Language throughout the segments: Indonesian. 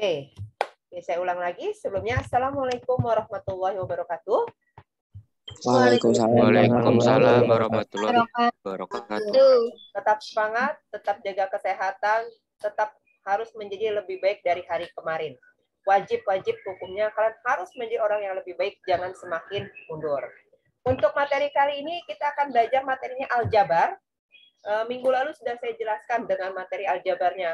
Oke. Oke, saya ulang lagi. Sebelumnya, Assalamualaikum warahmatullahi wabarakatuh. Waalaikumsalam warahmatullahi wabarakatuh. Tetap semangat, tetap jaga kesehatan, tetap harus menjadi lebih baik dari hari kemarin. Wajib hukumnya kalian harus menjadi orang yang lebih baik, jangan semakin mundur. Untuk materi kali ini kita akan belajar materinya aljabar. Minggu lalu sudah saya jelaskan dengan materi aljabarnya.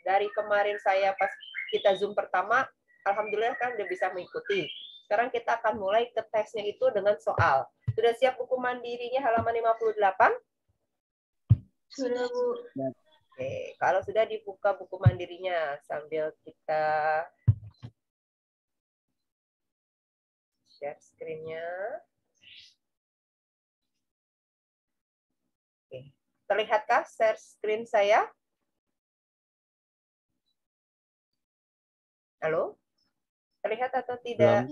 Dari kemarin saya pas kita Zoom pertama, alhamdulillah kan udah bisa mengikuti. Sekarang kita akan mulai ke tesnya itu dengan soal. Sudah siap buku mandirinya halaman 58? Sudah, Bu. Oke, kalau sudah dibuka buku mandirinya sambil kita share screen-nya. Oke. Terlihatkah share screen saya? Halo? Terlihat atau tidak?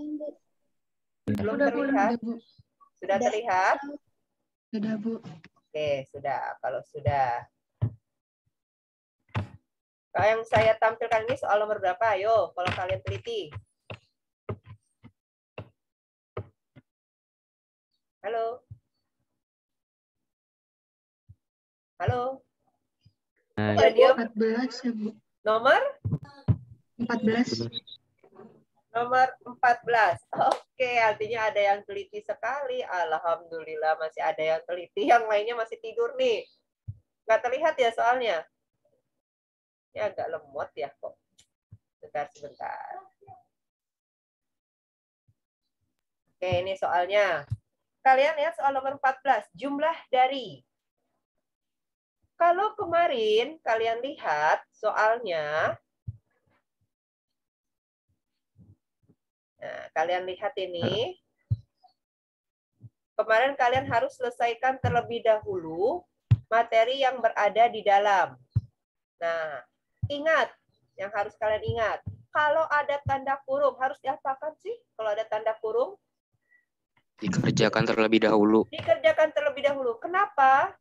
Belum terlihat? Sudah terlihat? Sudah, Bu. Oke, sudah. Kalau sudah. Kalau yang saya tampilkan ini soal nomor berapa? Ayo, kalau kalian teliti. Halo? Halo? Nomor 14 ya, Bu. Nomor? 14. Nomor 14. Oke, artinya ada yang teliti sekali. Alhamdulillah masih ada yang teliti. Yang lainnya masih tidur nih. Nggak terlihat ya soalnya? Ini agak lemot ya kok. Sebentar. Oke, ini soalnya. Kalian lihat soal nomor 14. Jumlah dari. Kalau kemarin kalian lihat soalnya. Nah, kalian lihat ini. Kemarin kalian harus selesaikan terlebih dahulu materi yang berada di dalam. Nah, ingat, yang harus kalian ingat. Kalau ada tanda kurung, harus diapakan sih kalau ada tanda kurung? Dikerjakan terlebih dahulu. Dikerjakan terlebih dahulu. Kenapa?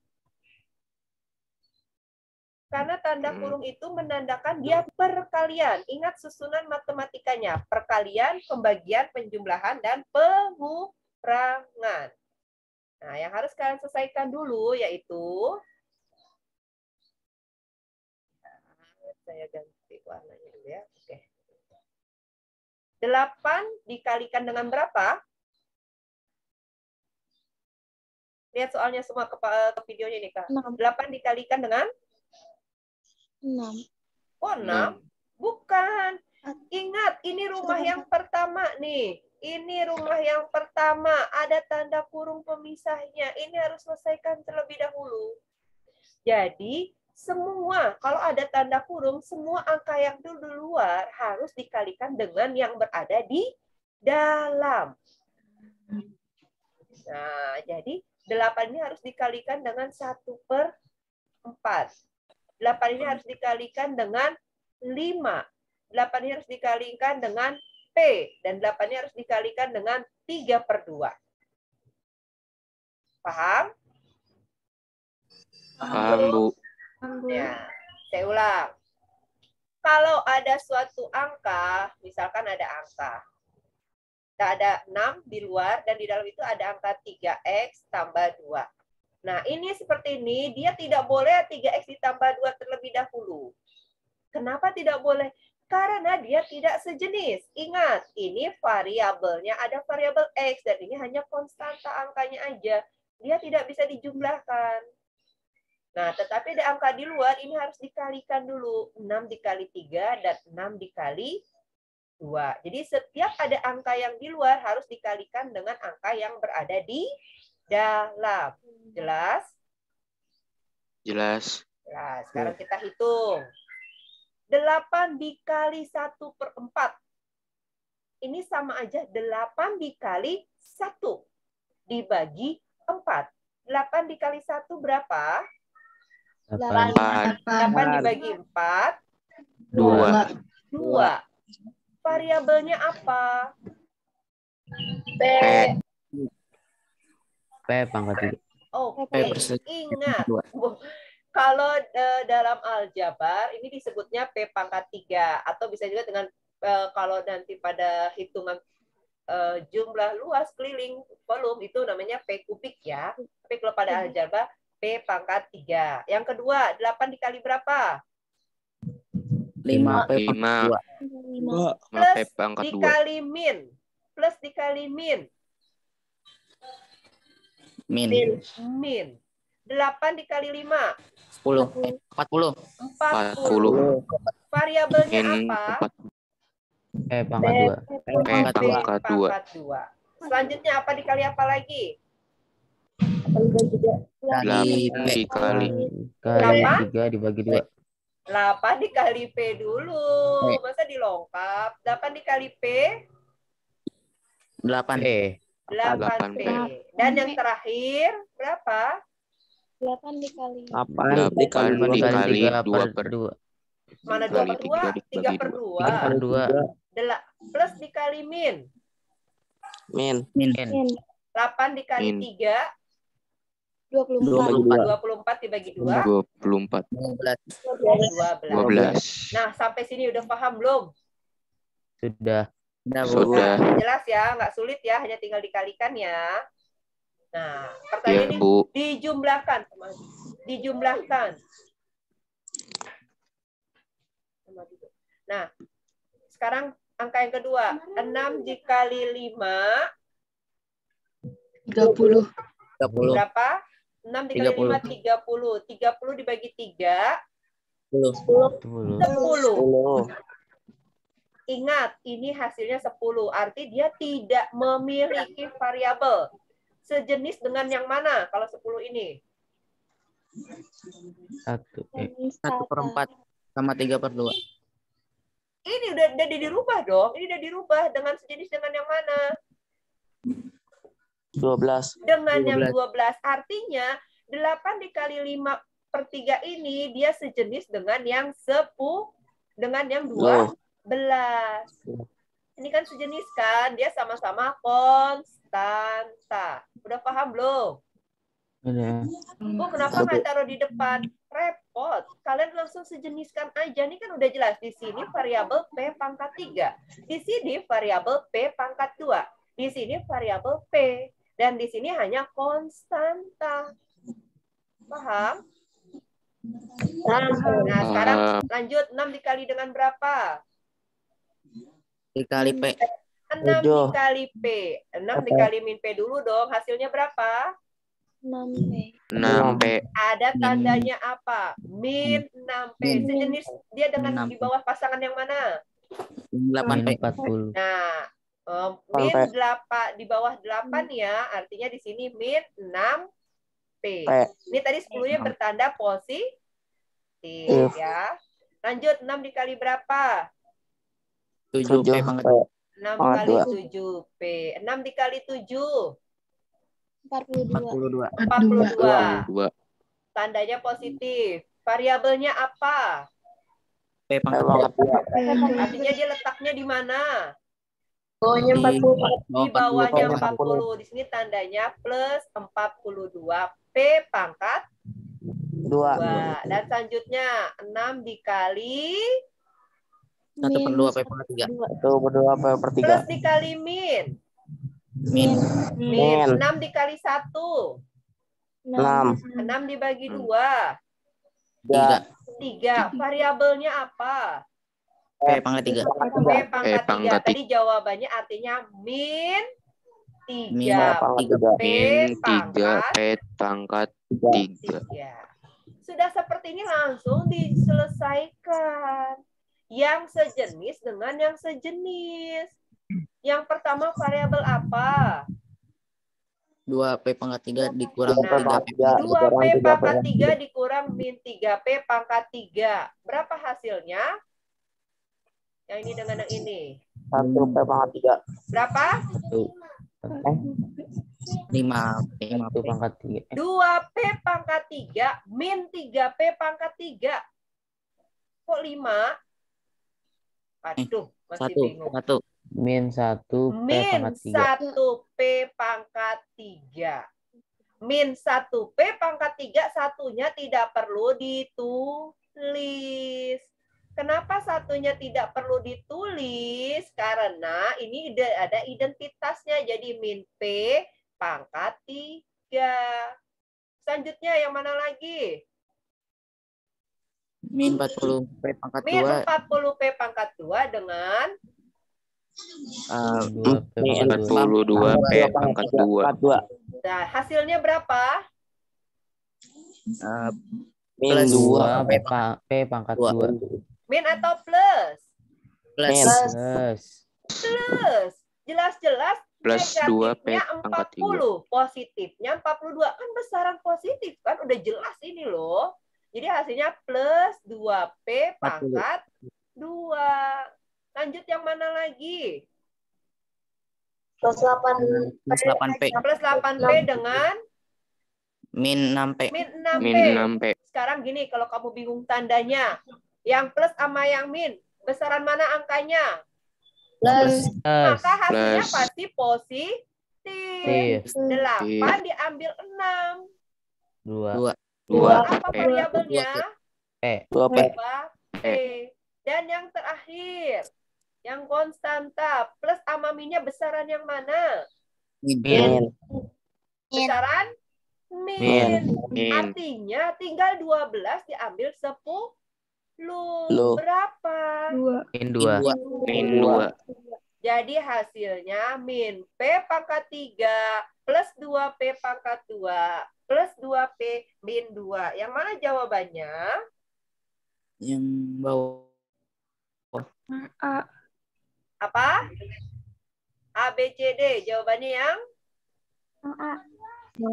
Karena tanda kurung itu menandakan dia perkalian. Ingat susunan matematikanya. Perkalian, pembagian, penjumlahan, dan pengurangan. Nah, yang harus kalian selesaikan dulu yaitu... Saya ganti warnanya dulu ya. Oke. 8 dikalikan dengan berapa? Lihat soalnya semua ke videonya nih, Kak. 8 dikalikan dengan? 6. Oh, 6? Bukan. Ingat, ini rumah yang pertama nih. Ini rumah yang pertama. Ada tanda kurung pemisahnya. Ini harus selesaikan terlebih dahulu. Jadi, semua, kalau ada tanda kurung, semua angka yang di luar harus dikalikan dengan yang berada di dalam. Nah, jadi 8 ini harus dikalikan dengan 1/4. 8 ini harus dikalikan dengan 5. 8 ini harus dikalikan dengan P. Dan 8 ini harus dikalikan dengan 3/2. Paham? Paham, Bu. Ya, saya ulang. Kalau ada suatu angka, misalkan ada angka. Ada 6 di luar, dan di dalam itu ada angka 3x tambah 2. Nah, ini seperti ini, dia tidak boleh 3x ditambah 2 terlebih dahulu. Kenapa tidak boleh? Karena dia tidak sejenis. Ingat, ini variabelnya ada variabel x, dan ini hanya konstanta angkanya aja. Dia tidak bisa dijumlahkan. Nah, tetapi ada angka di luar, ini harus dikalikan dulu. 6 dikali 3 dan 6 dikali 2. Jadi setiap ada angka yang di luar harus dikalikan dengan angka yang berada di dalam. Jelas? Jelas. Nah, sekarang kita hitung. 8 dikali 1/4. Ini sama aja 8 dikali 1 dibagi 4. 8 dikali 1 berapa? 8. 8 dibagi 4. 2. 2. Variabelnya apa? P. P pangkat 3. Oke, ingat. Kalau dalam aljabar ini disebutnya P pangkat 3 atau bisa juga dengan kalau nanti pada hitungan jumlah luas keliling volume itu namanya P kubik ya. Tapi kalau pada aljabar P pangkat 3. Yang kedua, 8 dikali berapa? 5P pangkat 2. Plus P pangkat 2. dikali min. Plus dikali min. Min. 8 dikali 5. 10. 40. 40. Variabelnya Min apa? P pangkat 2. P pangkat P 2. pangkat 2. Selanjutnya apa dikali apa lagi? 8 dikali Berapa? 3 dibagi 2. 8 dikali P dulu. Masa dilengkap? 8 dikali P? 8. P. 8P. Dan yang terakhir berapa? 8 dikali 8 dikali 2 per 2. Mana 2 per 2? 3 3 per 3 per 2. 2. Plus dikali min. Min. 8 dikali 3. 24 dibagi 2. 24. 12. Nah, sampai sini udah paham belum? Sudah. Sudah. Jelas ya, nggak sulit ya, hanya tinggal dikalikan ya. Nah, Ya, pertanyaan ini Bu. dijumlahkan. Dijumlahkan. Nah, sekarang angka yang kedua. 6 dikali 5. 30. Berapa? 6 dikali 5, 30. 30 dibagi 3. 10. 10. Ingat, ini hasilnya 10. Arti dia tidak memiliki variabel. Sejenis dengan yang mana kalau 10 ini? 1 per 4 sama 3 per 2. Ini udah dirubah dong. Ini udah dirubah dengan sejenis dengan yang mana? 12. Dengan yang 12. Artinya 8 dikali 5 per 3 ini dia sejenis dengan yang 10 dengan yang 12. Ini kan sejenis kan? Dia sama-sama konstanta. Udah paham belum? Bu, kenapa nggak taruh di depan? Repot. Kalian langsung sejeniskan aja. Ini kan udah jelas. Di sini variabel P pangkat 3. Di sini variabel P pangkat 2. Di sini variabel P. Dan di sini hanya konstanta. Paham? Nah, sekarang lanjut. 6 dikali dengan berapa? Dikali P. 6 dikali P. 6 dikali min P dulu dong. Hasilnya berapa? 6P. 6P. Ada tandanya apa? Min 6P. Sejenis dia dengan di bawah pasangan yang mana? 8P. 40. Nah, min 8 di bawah 8 ya. Artinya di sini min 6P. Ini tadi 10-nya bertanda positif ya. Lanjut, 6 dikali berapa? 7P pangkat 6 kali 7P. 6 dikali 7. 42. 42. Tandanya positif. Variabelnya apa? P pangkat 2. Artinya dia letaknya di mana? Bawahnya 40. Di bawahnya 40. Di sini tandanya plus 42. P pangkat 2. Dan selanjutnya 6 dikali 1 per 2 P pangkat 3. 1 per 2 P per 3. plus dikali min. Min. Min 6 dikali 1. 6. 6 dibagi 2. 3. 3. Variabelnya apa? P pangkat 3. P pangkat 3. Tadi jawabannya artinya min 3. P Min 3 pangkat P pangkat 3. 3. Sudah seperti ini langsung diselesaikan. Yang sejenis dengan yang sejenis. Yang pertama variabel apa? 2P pangkat 3 dikurang Nah, 3P. 2P pangkat 3 dikurang min 3P pangkat 3. Berapa hasilnya? Yang ini dengan yang ini. 1 P pangkat 3. Berapa? 5P pangkat 3. 2P pangkat 3 min 3P pangkat 3. Kok 5? Aduh, masih bingung. 1. Min 1 P Min pangkat 3. 1P pangkat 3. min 1P pangkat 3, satunya tidak perlu ditulis. Kenapa satunya tidak perlu ditulis? Karena ini ada identitasnya. Jadi min P pangkat 3. Selanjutnya yang mana lagi? Min 40P pangkat Min 2. 40P pangkat 2 dengan 42P pangkat 2. Nah, hasilnya berapa? Min Plus 2 P pangkat 2. Min atau plus? Plus. Plus. Jelas-jelas Plus 2P negatifnya pangkat 40, positifnya 42. Kan besaran positif kan udah jelas ini loh. Jadi hasilnya plus 2P pangkat 2. Lanjut yang mana lagi? Plus 8. Plus 8P. Plus 8P dengan Min 6P. min 6P. Min 6P. Sekarang gini, kalau kamu bingung tandanya, yang plus sama yang min, besaran mana angkanya? Plus. Maka hasilnya Plus. pasti positif. 8 diambil 6. 2. 2 Apa variabelnya? 2P. 2P. Dan yang terakhir, yang konstanta, plus sama minnya besaran yang mana? Min. Besaran min. Artinya tinggal 12 diambil 10. Berapa? Min 2. Min 2. Jadi hasilnya min P pangkat 3 plus 2P pangkat 2 plus 2P min 2. Yang mana jawabannya? Yang bawah. Apa? A, B, C, D. Jawabannya yang?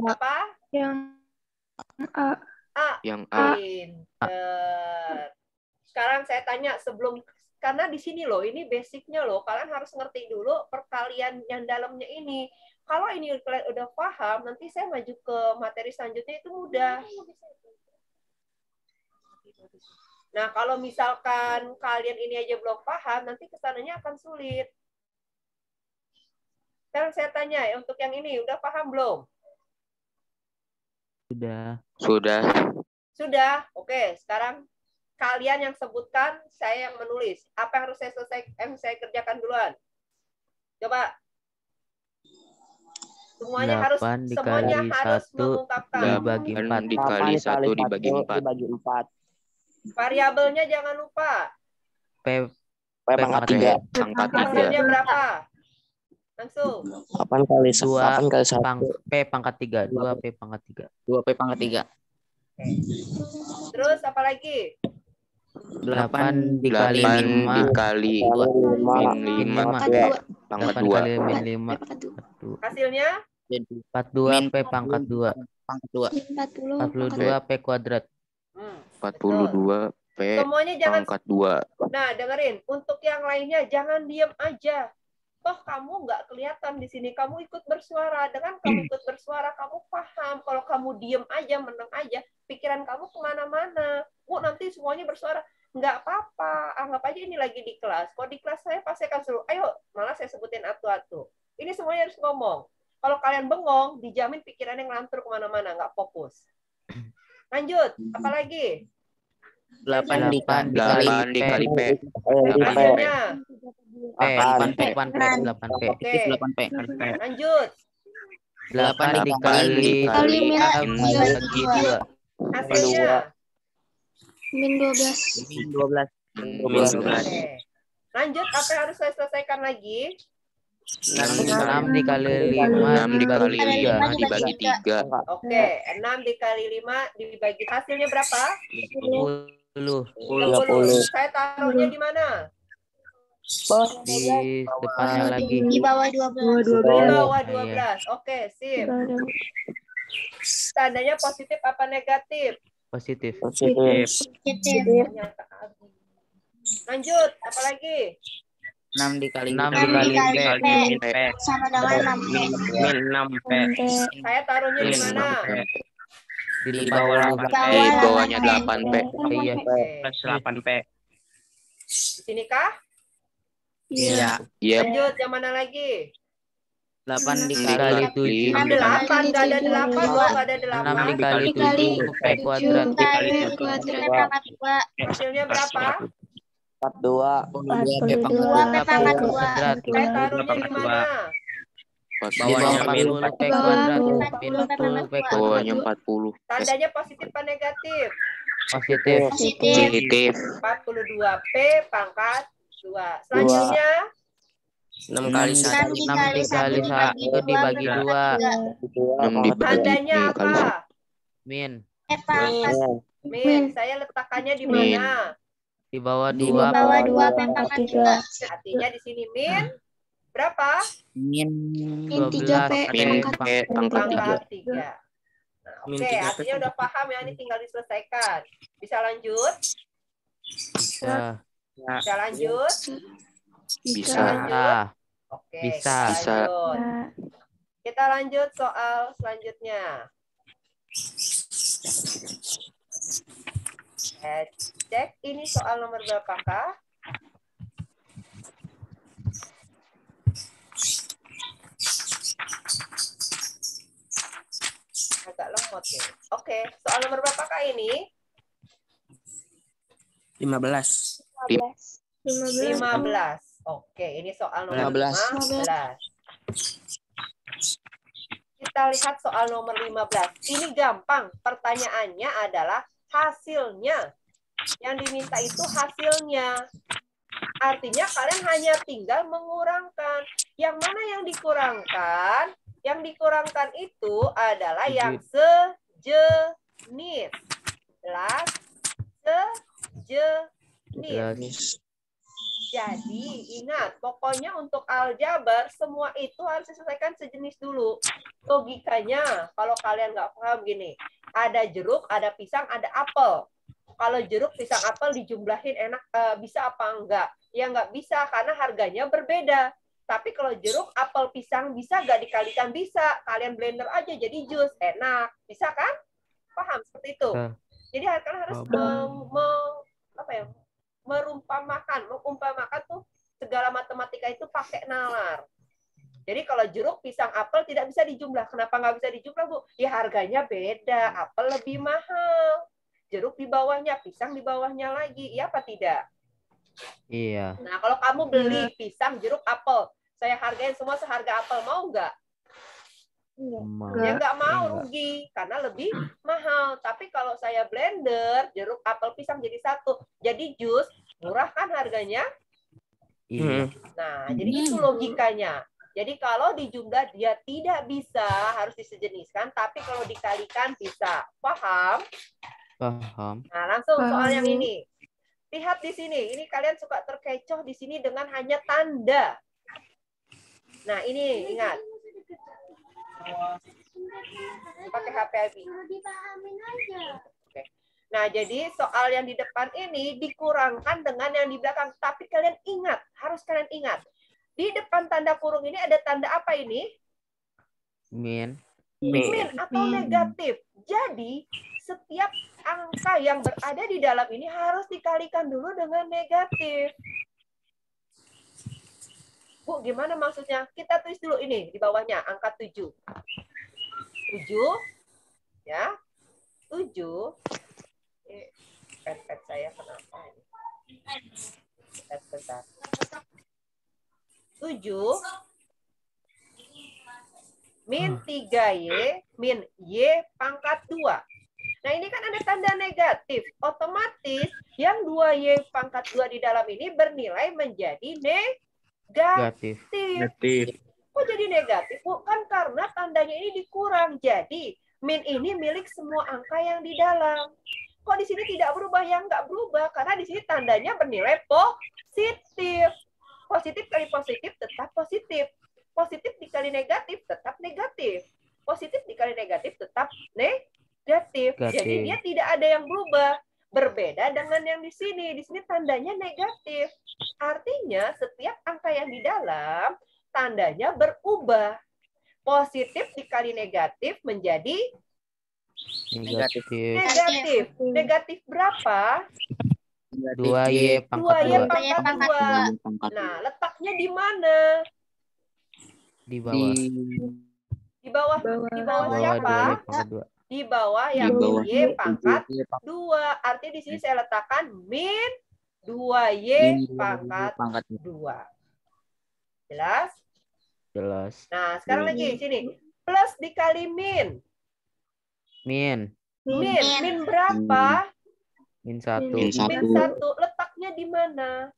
Apa? Yang A. Pinter. Sekarang saya tanya sebelum, karena di sini loh, ini basicnya loh, kalian harus ngerti dulu perkalian yang dalamnya ini. Kalau ini kalian udah paham, nanti saya maju ke materi selanjutnya itu mudah. Nah, kalau misalkan kalian ini aja belum paham, nanti kesananya akan sulit. Sekarang saya tanya, untuk yang ini, udah paham belum? Sudah. Sudah? Oke, sekarang kalian yang sebutkan, saya yang menulis. Apa yang harus saya kerjakan duluan? Coba. Semuanya harus mengungkapkan. 8 dikali 1 dibagi 4. Variabelnya jangan lupa. P pangkat 3. Pangkat 3. Hasilnya berapa? Langsung. 8 kali 1. P pangkat 3. 2P pangkat 3. 2P pangkat 3. Terus apa lagi? 8 dikali 5. Dikali min 5 P pangkat 8 kali min 5. Hasilnya? 42 P pangkat 2. Pangkat 2. 42 P kuadrat. 42 P Semuanya jangan. pangkat 2. Nah, dengerin. Untuk yang lainnya jangan diem aja. Toh kamu nggak kelihatan di sini. Kamu ikut bersuara. Dengan kamu ikut bersuara, kamu paham. Kalau kamu diem aja, meneng aja, pikiran kamu kemana-mana. Nanti semuanya bersuara. Nggak apa-apa. Anggap aja ini lagi di kelas. Kalau di kelas saya pasti akan suruh, ayo, malah saya sebutin atu-atu. Ini semuanya harus ngomong. Kalau kalian bengong, dijamin pikirannya ngelantur kemana-mana, nggak fokus. Lanjut, apa lagi? 8 dikali P. Hasilnya. 8P. Oke. 8P. Lanjut. 8 dikali min bagi 2. Hasilnya. Min 12. Min 12. Oke. Lanjut, apa yang harus saya selesaikan lagi? 6 dikali 5 dibagi 3. Dibagi 3. Oke, 6 dikali 5 dibagi. Hasilnya berapa? 10. 10. Saya taruhnya di mana? Di depannya lagi. Di bawah 12. Di bawah Iya. 12. Oke, sip. Tandanya positif apa negatif? Positif. Ternyata Abi. Lanjut, apa lagi? 6 dikali 6 dikali P. Sama dengan 6P. Min 6P. Saya taruhnya di mana? Di bawah. Di bawahnya 8P. Iya. Oke. 8P. Di sini kah? Iya. Iya. Lanjut, yang mana lagi? 8 dikali 7. 8, nggak ada 8 loh, nggak ada 6 8. dikali Dikali 7 P kuadrat. Kali pangkat 2. Hasilnya berapa? 42. 2 P pangkat 2. Kuadrat. P taruhnya di mana? Bawahnya 40 P kuadrat. Min 10 P Bawahnya kuadrat. 40. Tandanya positif apa negatif? Positif. Positif. 42 P pangkat 2. Selanjutnya 6 kali 1. 6 dikali 1 dibagi 2. 6 dibagi tandanya kali apa? Min. P pangkat Min, saya letakkannya di mana? Di bawah di 2. bawah 2 P pangkat 3. Artinya di sini min berapa? Min Min 3 P min pangkat P pangkat 3. Pangkat 3. Nah, Min oke, 3P artinya udah paham ya, ini tinggal diselesaikan. Bisa lanjut? Bisa. Bisa lanjut? Bisa. Ah, Oke, Bisa. kita Bisa. lanjut. Kita lanjut soal selanjutnya. Cek ini soal nomor berapakah? Agak lemot ya. Oke, soal nomor berapakah ini? 15. 15. Oke, ini soal nomor 15. Kita lihat soal nomor 15. Ini gampang. Pertanyaannya adalah hasilnya. Yang diminta itu hasilnya. Artinya kalian hanya tinggal mengurangkan. Yang mana yang dikurangkan? Yang dikurangkan itu adalah yang sejenis. Sejenis. Jadi ingat, pokoknya untuk aljabar semua itu harus diselesaikan sejenis dulu. Logikanya, kalau kalian nggak paham gini, ada jeruk, ada pisang, ada apel. Kalau jeruk, pisang, apel dijumlahin enak bisa apa enggak? Ya nggak bisa karena harganya berbeda. Tapi kalau jeruk, apel, pisang bisa nggak dikalikan? Bisa. Kalian blender aja jadi jus, enak. Bisa kan? Paham seperti itu. Jadi kalian harus mengumpamakan tuh segala matematika itu pakai nalar. Jadi kalau jeruk, pisang, apel tidak bisa dijumlah. Kenapa nggak bisa dijumlah, Bu? Ya harganya beda. Apel lebih mahal. Jeruk di bawahnya, pisang di bawahnya lagi. Iya apa tidak? Iya. Nah, kalau kamu beli pisang, jeruk, apel, saya hargain semua seharga apel, mau nggak? Ya nggak mau, rugi karena lebih mahal. Tapi kalau saya blender jeruk, apel, pisang jadi satu, jadi jus, murah kan harganya? Iya. Nah, jadi itu logikanya. Jadi kalau dijumlah dia tidak bisa, harus disejeniskan. Tapi kalau dikalikan bisa. Paham? Paham. Nah, langsung soal yang ini. Lihat di sini. Ini kalian suka terkecoh di sini dengan hanya tanda. Nah, ini ingat. Pakai HP Abi. Oke. Nah, jadi soal yang di depan ini dikurangkan dengan yang di belakang. Tapi kalian ingat, harus kalian ingat. Di depan tanda kurung ini ada tanda apa ini? Min. Min atau negatif. Jadi, setiap angka yang berada di dalam ini harus dikalikan dulu dengan negatif. Bu, gimana maksudnya? Kita tulis dulu ini di bawahnya, angka 7. 7, ya. 7. Pet saya kenapa ini? Bentar. 7 min 3Y min Y pangkat 2. Nah, ini kan ada tanda negatif. Otomatis yang 2Y pangkat 2 di dalam ini bernilai menjadi negatif. Kok jadi negatif? Bukan karena tandanya ini dikurang. Jadi, min ini milik semua angka yang di dalam. Kok di sini tidak berubah? Yang nggak berubah. Karena di sini tandanya bernilai positif. Positif kali positif tetap positif. Positif dikali negatif tetap negatif. Positif dikali negatif tetap negatif. Jadi dia tidak ada yang berubah. Berbeda dengan yang di sini. Di sini tandanya negatif. Artinya setiap angka yang di dalam tandanya berubah. Positif dikali negatif menjadi Negatif. Negatif berapa? 2Y pangkat 2. Nah, letaknya di mana? Di bawah. Di bawah siapa? 2Y pangkat 2. Di bawah yang Di bawah. Y pangkat 2. Artinya di sini saya letakkan min 2Y pangkat 2. Jelas? Jelas. Nah, sekarang lagi sini. Plus dikali min. Min. Min berapa? Min 1. Min Min 1. Letaknya di mana?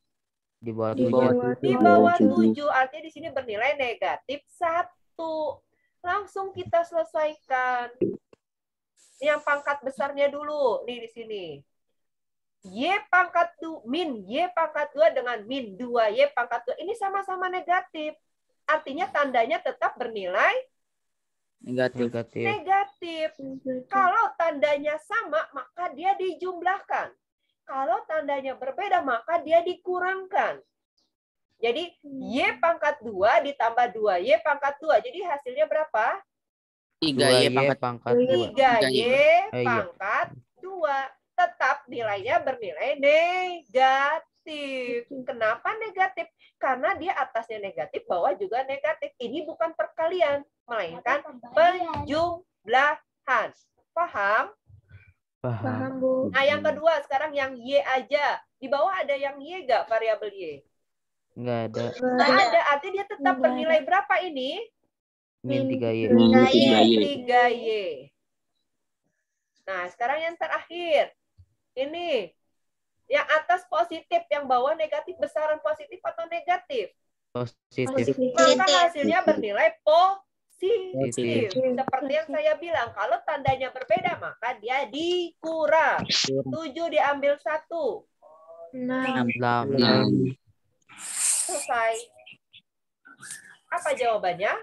Di bawah Di 7. Di bawah 7. Artinya di sini bernilai negatif 1. Langsung kita selesaikan. Yang pangkat besarnya dulu. Nih di sini. Y pangkat 2, min Y pangkat 2 dengan min 2Y pangkat 2. Ini sama-sama negatif. Artinya tandanya tetap bernilai negatif. Kalau tandanya sama, maka dia dijumlahkan. Kalau tandanya berbeda, maka dia dikurangkan. Jadi, Y pangkat 2 ditambah 2Y pangkat 2. Jadi hasilnya berapa? 3Y pangkat 2. 3Y pangkat 2. Tetap nilainya bernilai negatif. Kenapa negatif? Karena dia atasnya negatif, bawah juga negatif. Ini bukan perkalian, melainkan penjumlahan. Paham? Paham. Bu. Nah, yang kedua sekarang yang Y aja. Di bawah ada yang Y nggak, variabel Y? Nggak ada. Nggak ada, artinya dia tetap bernilai berapa ini? Min 3Y. Min 3Y. 3Y. Nah, sekarang yang terakhir. Ini. Yang atas positif, yang bawah negatif, besaran positif atau negatif? Positif. Maka hasilnya bernilai positif. Seperti yang saya bilang, kalau tandanya berbeda, maka dia dikurang. 7 diambil 1. 6. Selesai. Apa jawabannya?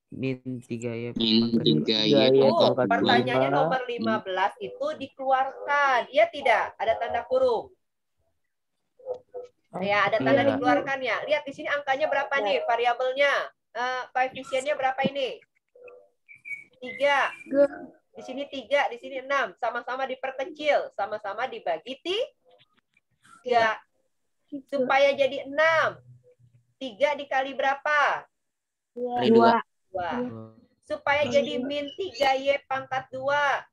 Min 3Y. Min 3Y pangkat 2. Pertanyaannya nomor 15 itu dikeluarkan. Iya tidak? Ada tanda kurung. Ya, ada tanda Iya. dikeluarkannya. Lihat di sini angkanya berapa nih variabelnya? Koefisiennya berapa ini? 3. Di sini 3, di sini 6. Sama-sama diperkecil, sama-sama dibagi 3. Supaya jadi 6. 3 dikali berapa? 2. 2. Supaya jadi min 3Y pangkat 2,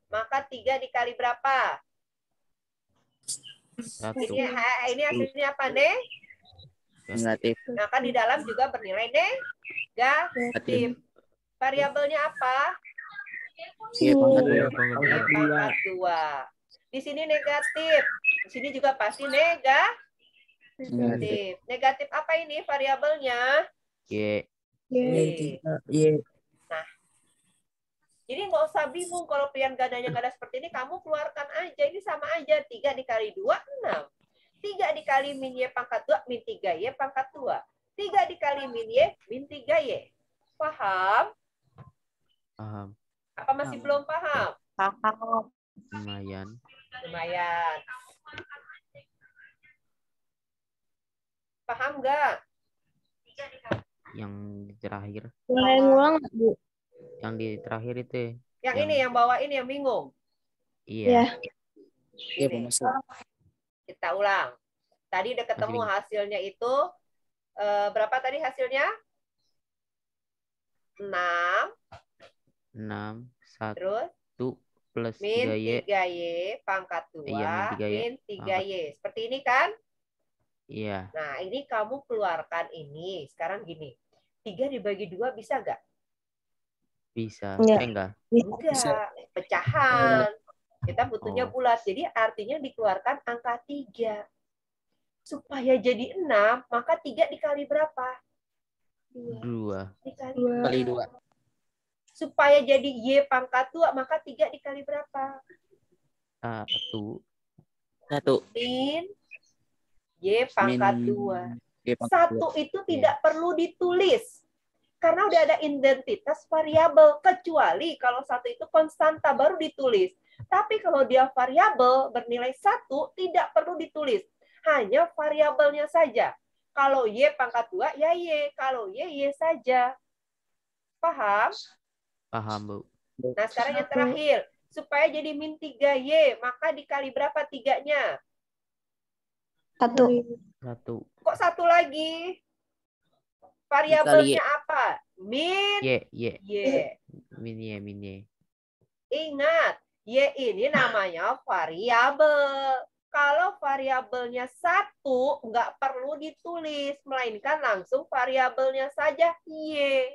maka 3 dikali berapa? 1. Ini hasilnya apa, nih? Negatif. Maka di dalam juga bernilai negatif. Variabelnya apa? Y pangkat 2. Y pangkat 2. Di sini negatif. Di sini juga pasti negatif. Negatif apa ini variabelnya? Y. Y. Nah, jadi nggak usah bingung kalau pilihan gandanya nggak ada seperti ini, kamu keluarkan aja. Ini sama aja. 3 dikali 2, 6. 3 dikali min Y pangkat 2, min 3Y pangkat 2. 3 dikali min Y, min 3Y. Paham? Paham. Apa masih belum paham? Lumayan. Lumayan. Paham nggak? Yang di terakhir. Boleh ngulang nggak, Bu? Yang di terakhir itu. Yang ini, yang bawah ini yang bingung. Iya. Ini. Kita ulang. Tadi udah ketemu hasilnya itu berapa tadi hasilnya? 6. 1 Terus plus min 3Y. 3Y pangkat 2 Iya, min 3Y. min 3Y. Seperti ini kan? Iya. Nah, ini kamu keluarkan ini. Sekarang gini. 3 dibagi 2 bisa nggak? Bisa. Enggak. Enggak. Enggak. Pecahan. Kita butuhnya bulat. Jadi artinya dikeluarkan angka 3. Supaya jadi 6, maka 3 dikali berapa? 2. Dikali 2. Supaya jadi Y pangkat 2, maka 3 dikali berapa? 1. Min Y pangkat 2. 1 itu tidak perlu ditulis. Karena udah ada identitas variabel. Kecuali kalau 1 itu konstanta baru ditulis. Tapi kalau dia variabel bernilai 1, tidak perlu ditulis. Hanya variabelnya saja. Kalau Y pangkat 2, ya Y. Kalau Y saja. Paham? Paham, Bu. Nah, sekarang yang terakhir. Supaya jadi min 3Y, maka dikali berapa 3-nya? 1. 1. Kok 1 lagi? Variabelnya apa? Min Y. Y. Min Y. Ingat, Y ini namanya variabel. Kalau variabelnya 1, nggak perlu ditulis, melainkan langsung variabelnya saja Y.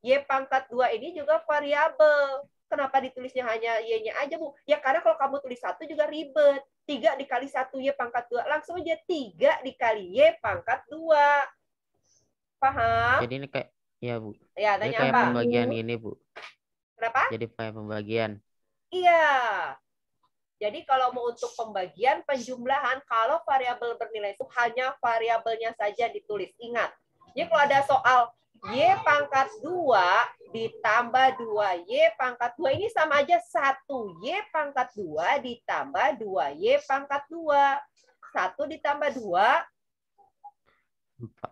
Y pangkat 2 ini juga variabel. Kenapa ditulisnya hanya Y-nya aja, Bu? Ya karena kalau kamu tulis 1 juga ribet. 3 dikali 1 Y pangkat 2. Langsung aja 3 dikali Y pangkat 2. Paham? Jadi ini kayak, ya Bu. Ya, Ini tanya kayak apa? pembagian ini Bu. Kenapa? Jadi kayak pembagian. Iya. Jadi kalau mau untuk pembagian, penjumlahan, kalau variabel bernilai itu hanya variabelnya saja ditulis. Ingat. Jadi kalau ada soal Y pangkat 2 ditambah 2Y pangkat 2, ini sama aja 1Y pangkat 2 ditambah 2Y pangkat 2. 1 ditambah 2.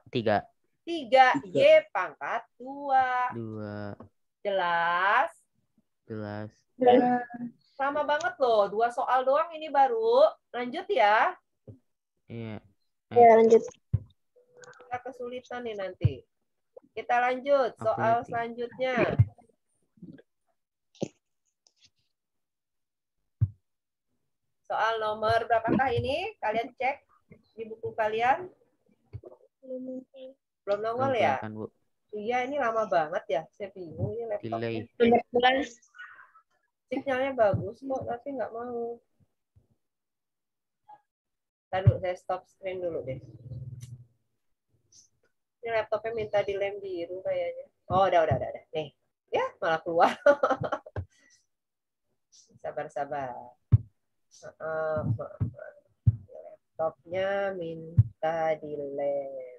3. 3Y pangkat 2. 2. Jelas? Jelas. Lama banget loh. 2 soal doang ini baru. Lanjut ya. Iya. Ya, lanjut. Kita kesulitan nih nanti. Kita lanjut. Soal Apalagi? selanjutnya. Soal nomor berapakah ini? Kalian cek di buku kalian. Belum nongol ya? Kelihatan, Bu. Iya, ini lama banget ya. Saya bingung ini laptopnya. Delay. Sinyalnya bagus kok, tapi nggak mau. Tadi saya stop screen dulu deh. Ini laptopnya minta dilem biru kayaknya. Oh, udah. Nih, ya malah keluar. Sabar. Laptopnya minta dilem.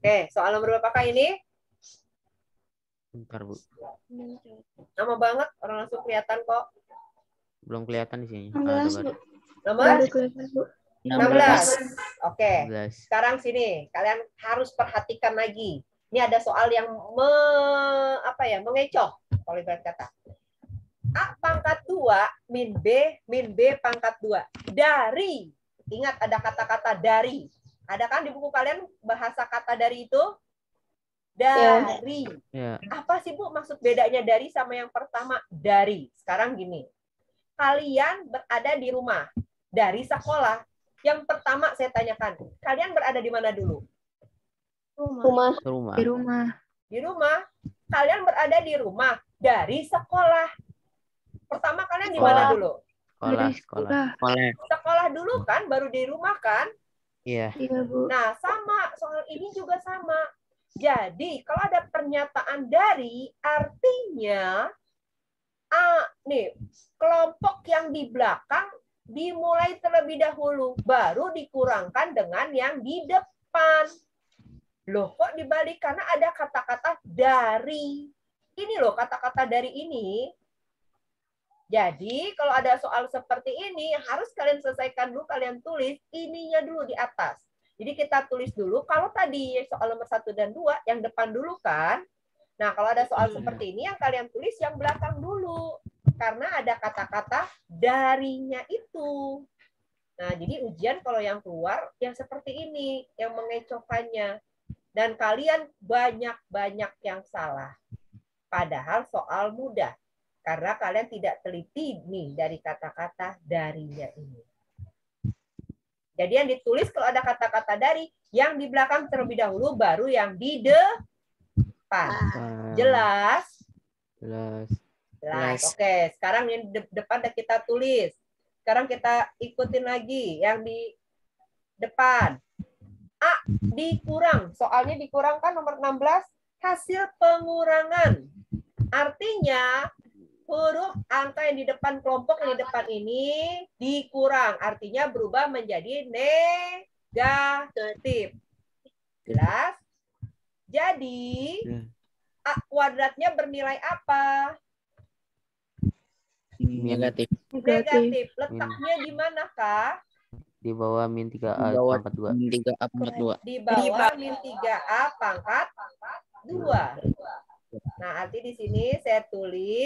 Oke, soal nomor berapakah ini? Bentar, Bu. Lama banget, orang langsung kelihatan kok. Belum kelihatan di sini. 16, Bu. Nomor 16. Oke. 16. Sekarang sini, kalian harus perhatikan lagi. Ini ada soal yang mengecoh, kalau ibarat kata. A pangkat 2 min B pangkat 2. Dari. Ingat ada kata-kata dari. Ada kan di buku kalian bahasa kata dari itu? Dari. Ya. Apa sih Bu maksud bedanya dari sama yang pertama? Dari. Sekarang gini. Kalian berada di rumah. Dari sekolah. Yang pertama saya tanyakan. Kalian berada di mana dulu? Rumah. Di rumah. Di rumah. Kalian berada di rumah. Dari sekolah. Pertama kalian di mana dulu? Sekolah. Sekolah dulu kan, baru di rumah kan? Iya. Iya, Bu. Nah, sama. Soal ini juga sama. Jadi, kalau ada pernyataan dari, artinya, kelompok yang di belakang dimulai terlebih dahulu, baru dikurangkan dengan yang di depan. Loh, kok dibalik? Karena ada kata-kata dari. Ini loh kata-kata dari ini. Jadi, kalau ada soal seperti ini, harus kalian selesaikan dulu, kalian tulis ininya dulu di atas. Jadi kita tulis dulu, kalau tadi soal nomor 1 dan 2, yang depan dulu kan. Nah, kalau ada soal seperti ini, yang kalian tulis yang belakang dulu. Karena ada kata-kata darinya itu. Nah, jadi ujian kalau yang keluar, yang seperti ini, yang mengecohkannya. Dan kalian banyak yang salah. Padahal soal mudah. Karena kalian tidak teliti nih dari kata-kata darinya ini. Jadi yang ditulis kalau ada kata-kata dari, yang di belakang terlebih dahulu, baru yang di depan. Jelas? Jelas. Oke, sekarang yang di depan kita tulis. Sekarang kita ikutin lagi yang di depan. A dikurang. Soalnya dikurangkan nomor 16, hasil pengurangan. Artinya, huruf angka yang di depan kelompok yang di depan ini dikurang. Artinya berubah menjadi negatif. Jelas? Jadi, A kuadratnya bernilai apa? Negatif. Negatif. Letaknya di mana, Kak? Di bawah min 3A pangkat 2. Min 3A pangkat 2. Di bawah min 3A pangkat 2. Nah, arti di sini saya tulis